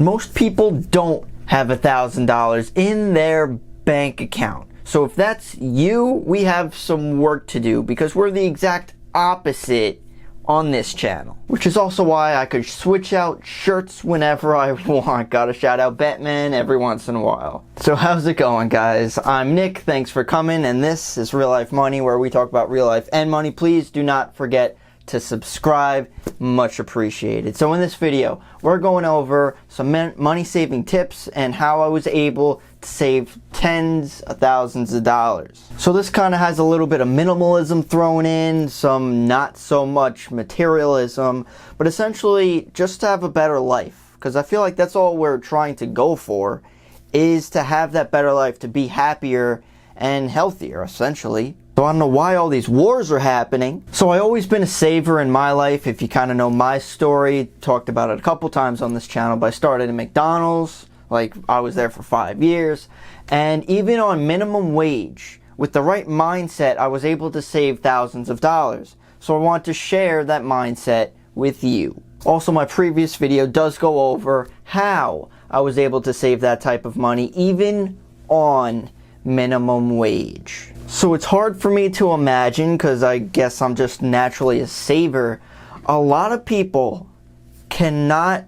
Most people don't have $1,000 in their bank account. So if that's you, we have some work to do, because we're the exact opposite on this channel. Which is also why I could switch out shirts whenever I want. Gotta shout out Batman every once in a while. So how's it going, guys? I'm Nick, thanks for coming, and this is Real Life Money, where we talk about real life and money. Please do not forget to subscribe, much appreciated. So in this video, we're going over some money saving tips and how I was able to save tens of thousands of dollars. So this kind of has a little bit of minimalism thrown in, some not so much materialism, but essentially just to have a better life. Because I feel like that's all we're trying to go for, is to have that better life, to be happier and healthier, essentially. So I don't know why all these wars are happening. So I've always been a saver in my life. If you kind of know my story, talked about it a couple times on this channel, but I started at McDonald's. Like, I was there for 5 years. And even on minimum wage, with the right mindset, I was able to save thousands of dollars. So I want to share that mindset with you. Also, my previous video does go over how I was able to save that type of money, even on minimum wage. So it's hard for me to imagine, because I guess I'm just naturally a saver. A lot of people cannot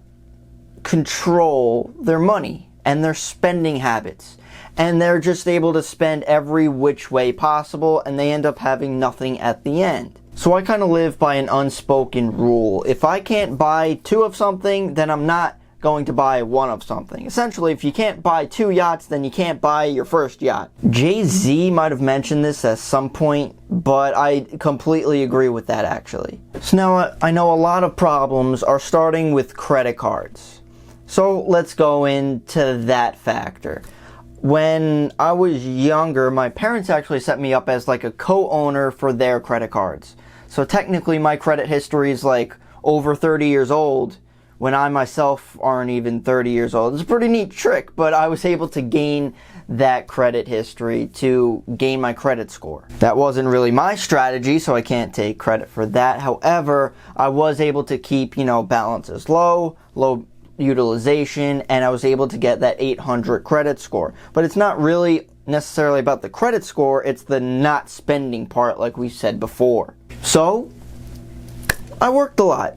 control their money and their spending habits, and they're just able to spend every which way possible, and they end up having nothing at the end. So I kind of live by an unspoken rule. If I can't buy 2 of something, then I'm not going to buy 1 of something. Essentially, if you can't buy 2 yachts, then you can't buy your first yacht. Jay-Z might have mentioned this at some point, but I completely agree with that, actually. So now I know a lot of problems are starting with credit cards. So let's go into that factor. When I was younger, my parents actually set me up as like a co-owner for their credit cards. So technically my credit history is like over 30 years old, when I myself aren't even 30 years old. It's a pretty neat trick, but I was able to gain that credit history to gain my credit score. That wasn't really my strategy, so I can't take credit for that. However, I was able to keep, balances low utilization, and I was able to get that 800 credit score. But it's not really necessarily about the credit score, it's the not spending part, like we said before. So, I worked a lot.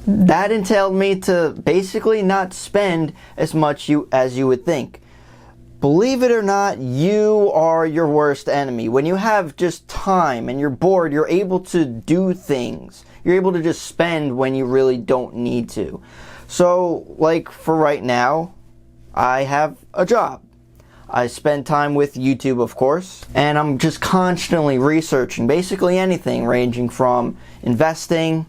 That entailed me to basically not spend as much as you would think. Believe it or not, you are your worst enemy. When you have just time and you're bored, you're able to do things. You're able to just spend when you really don't need to. So, like for right now, I have a job. I spend time with YouTube, of course, and I'm just constantly researching basically anything, ranging from investing,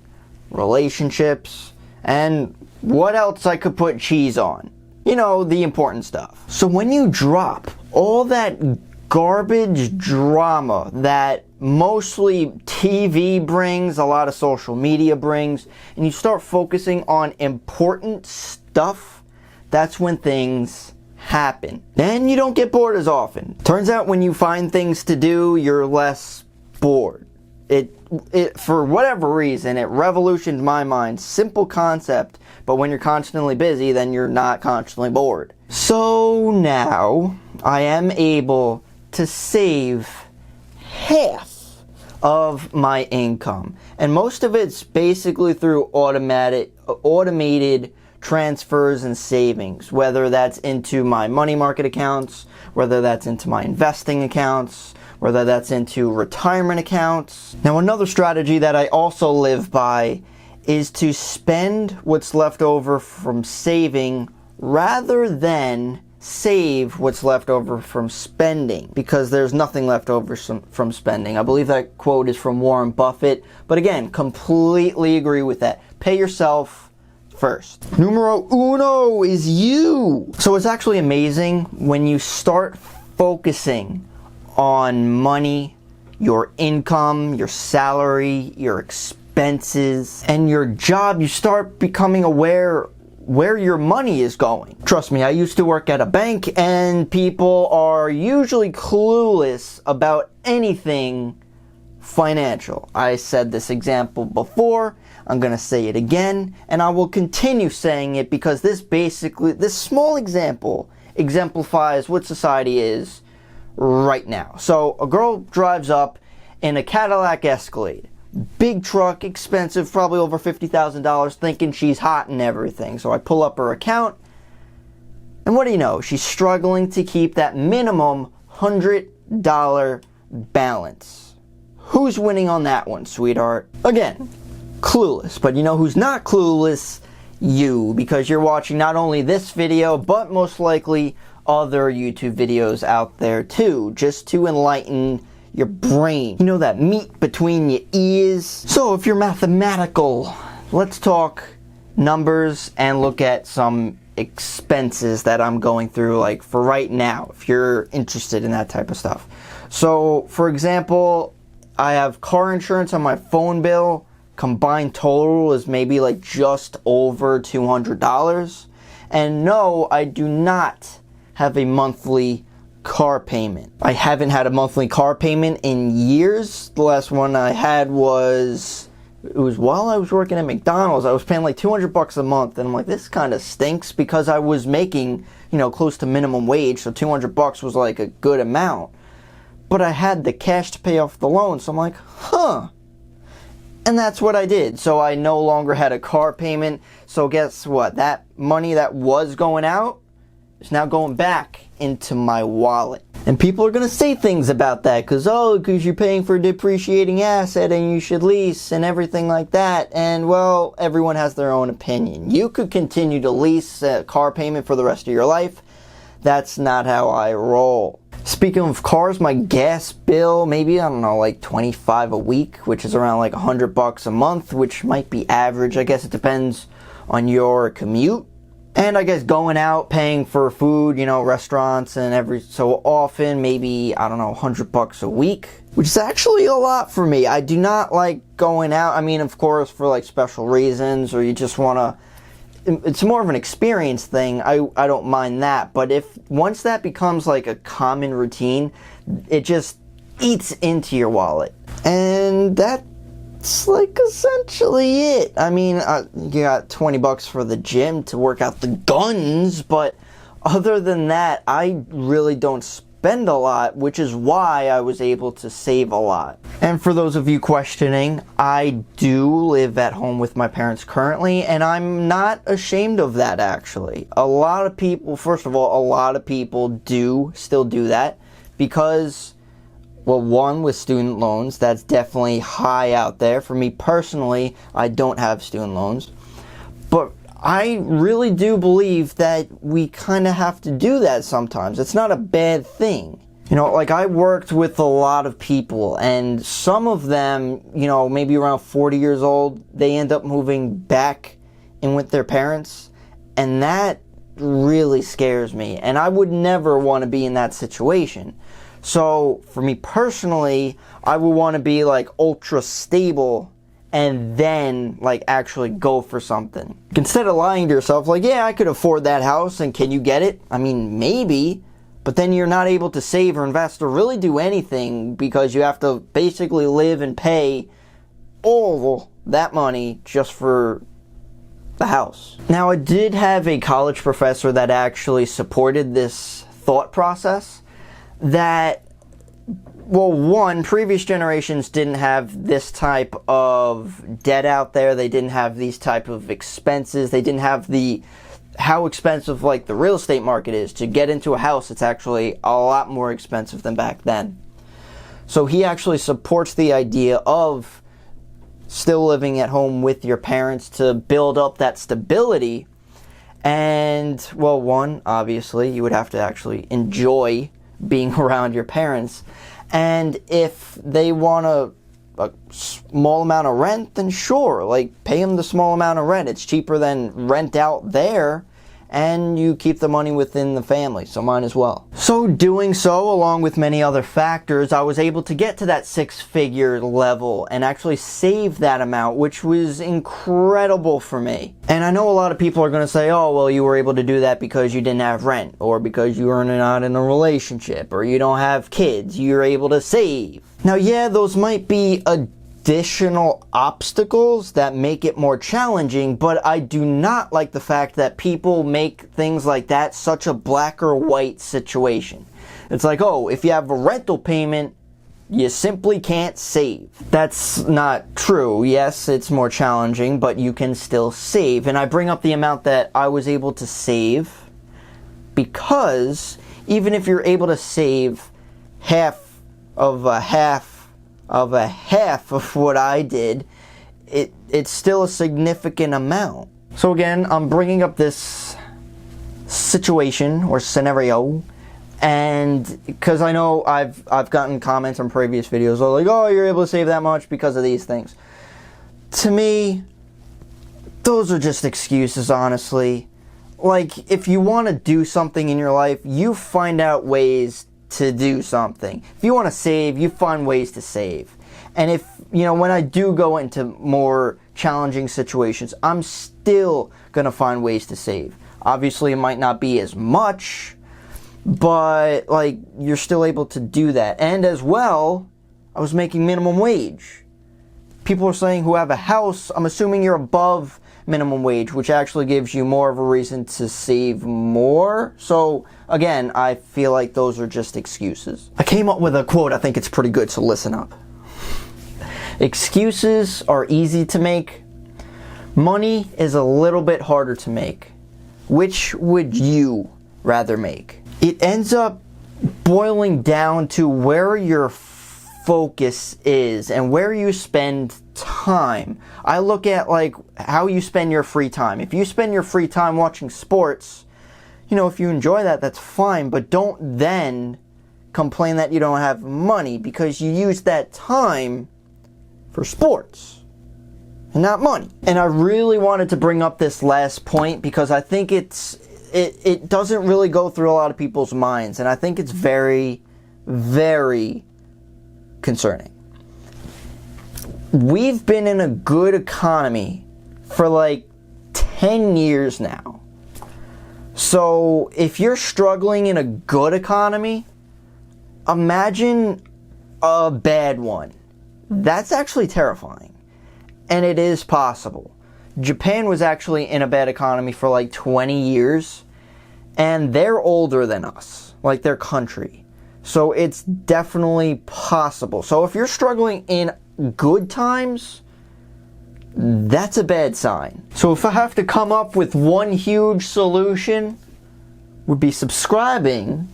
relationships, and what else I could put cheese on. The important stuff. So when you drop all that garbage drama that mostly TV brings, a lot of social media brings, and you start focusing on important stuff, that's when things happen. Then you don't get bored as often. Turns out when you find things to do, you're less bored. It for whatever reason, it revolutioned my mind. Simple concept, but when you're constantly busy, then you're not constantly bored. So now I am able to save half of my income, and most of it's basically through automated transfers and savings, whether that's into my money market accounts, whether that's into my investing accounts, whether that's into retirement accounts. Now, another strategy that I also live by is to spend what's left over from saving rather than save what's left over from spending, because there's nothing left over from spending. I believe that quote is from Warren Buffett, but again, completely agree with that. Pay yourself first. Numero uno is you. So it's actually amazing when you start focusing on money, your income, your salary, your expenses, and your job. You start becoming aware where your money is going. Trust me, I used to work at a bank, and people are usually clueless about anything financial. I said this example before, I'm going to say it again, and I will continue saying it because this small example exemplifies what society is right now. So a girl drives up in a Cadillac Escalade. Big truck, expensive, probably over $50,000, thinking she's hot and everything. So I pull up her account, and what do you know? She's struggling to keep that minimum $100 balance. Who's winning on that one, sweetheart? Again, clueless. But you know who's not clueless? You, because you're watching not only this video, but most likely other YouTube videos out there too, just to enlighten your brain. You know, that meat between your ears. So if you're mathematical, let's talk numbers and look at some expenses that I'm going through, like for right now, if you're interested in that type of stuff. So for example, I have car insurance on my phone bill. Combined total is maybe like just over $200. And no, I do not have a monthly car payment. I haven't had a monthly car payment in years. The last one I had was while I was working at McDonald's. I was paying like $200 a month, and I'm like, this kind of stinks, because I was making, you know, close to minimum wage, so $200 was like a good amount. But I had the cash to pay off the loan, so I'm like, huh. And that's what I did. So I no longer had a car payment. So guess what? That money that was going out is now going back into my wallet. And people are going to say things about that, because you're paying for a depreciating asset and you should lease and everything like that. And well, everyone has their own opinion. You could continue to lease a car payment for the rest of your life. That's not how I roll. Speaking of cars, my gas bill, maybe, I don't know, like $25 a week, which is around like $100 a month, which might be average. I guess it depends on your commute. And I guess going out, paying for food, you know, restaurants and every so often, maybe, I don't know, $100 a week, which is actually a lot for me. I do not like going out. I mean, of course, for like special reasons, or you just want to, it's more of an experience thing. I don't mind that. But once that becomes like a common routine, it just eats into your wallet. And that's like essentially it. I mean, you got $20 for the gym to work out the guns, but other than that, I really don't spend a lot, which is why I was able to save a lot. And for those of you questioning, I do live at home with my parents currently, and I'm not ashamed of that, actually. A lot of people, first of all, a lot of people do still do that because, well, one, with student loans, that's definitely high out there. For me personally, I don't have student loans. But I really do believe that we kind of have to do that sometimes. It's not a bad thing. You know, like I worked with a lot of people, and some of them, you know, maybe around 40 years old, they end up moving back in with their parents, and that really scares me. And I would never want to be in that situation. So for me personally, I would want to be like ultra stable and then like actually go for something. Instead of lying to yourself like, yeah, I could afford that house, and can you get it? I mean, maybe, but then you're not able to save or invest or really do anything because you have to basically live and pay all that money just for the house. Now, I did have a college professor that actually supported this thought process that, well, one, previous generations didn't have this type of debt out there. They didn't have these type of expenses. They didn't have how expensive like the real estate market is. To get into a house, it's actually a lot more expensive than back then. So he actually supports the idea of still living at home with your parents to build up that stability. And, well, one, obviously, you would have to actually enjoy being around your parents. And if they want a small amount of rent, then sure, like pay them the small amount of rent. It's cheaper than rent out there. and you keep the money within the family, so mine as well. So doing so, along with many other factors, I was able to get to that six-figure level and actually save that amount, which was incredible for me. And I know a lot of people are going to say, oh, well, you were able to do that because you didn't have rent, or because you were not in a relationship, or you don't have kids, you're able to save. Now, yeah, those might be additional obstacles that make it more challenging, but I do not like the fact that people make things like that such a black or white situation. It's like, oh, if you have a rental payment, you simply can't save. That's not true. Yes, it's more challenging, but you can still save. And I bring up the amount that I was able to save because even if you're able to save half of what I did, it's still a significant amount. So again, I'm bringing up this situation or scenario, and because I know I've gotten comments on previous videos like, oh, you're able to save that much because of these things. To me, those are just excuses, honestly. Like, if you want to do something in your life, you find out ways to do something. If you want to save, you find ways to save. And if, when I do go into more challenging situations, I'm still going to find ways to save. Obviously, it might not be as much, but, like, you're still able to do that. And as well, I was making minimum wage. People are saying who have a house, I'm assuming you're above minimum wage, which actually gives you more of a reason to save more. So again, I feel like those are just excuses. I came up with a quote, I think it's pretty good, so listen up. Excuses are easy to make. Money is a little bit harder to make. Which would you rather make? It ends up boiling down to where your focus is and where you spend time. I look at like how you spend your free time. If you spend your free time watching sports, if you enjoy that, that's fine, but don't then complain that you don't have money because you use that time for sports and not money. And I really wanted to bring up this last point because I think it doesn't really go through a lot of people's minds, and I think it's very, very concerning. We've been in a good economy for like 10 years now. So if you're struggling in a good economy, imagine a bad one. That's actually terrifying. And it is possible. Japan was actually in a bad economy for like 20 years, and they're older than us, like their country. So it's definitely possible. So if you're struggling in good times, that's a bad sign. So if I have to come up with one huge solution, would be subscribing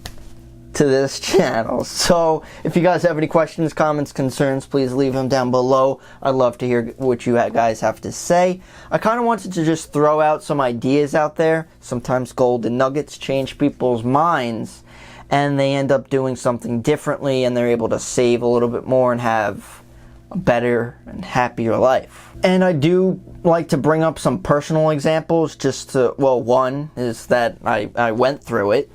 to this channel. So if you guys have any questions, comments, concerns, please leave them down below. I'd love to hear what you guys have to say. I kind of wanted to just throw out some ideas out there. Sometimes golden nuggets change people's minds, and they end up doing something differently, and they're able to save a little bit more and have a better and happier life. And I do like to bring up some personal examples just to, well, one is that I went through it,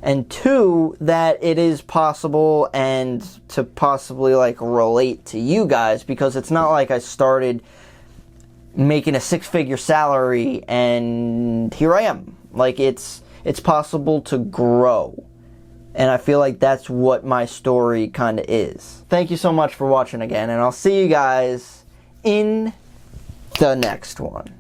and two, that it is possible and to possibly like relate to you guys, because it's not like I started making a six-figure salary and here I am. Like it's possible to grow. And I feel like that's what my story kind of is. Thank you so much for watching again, and I'll see you guys in the next one.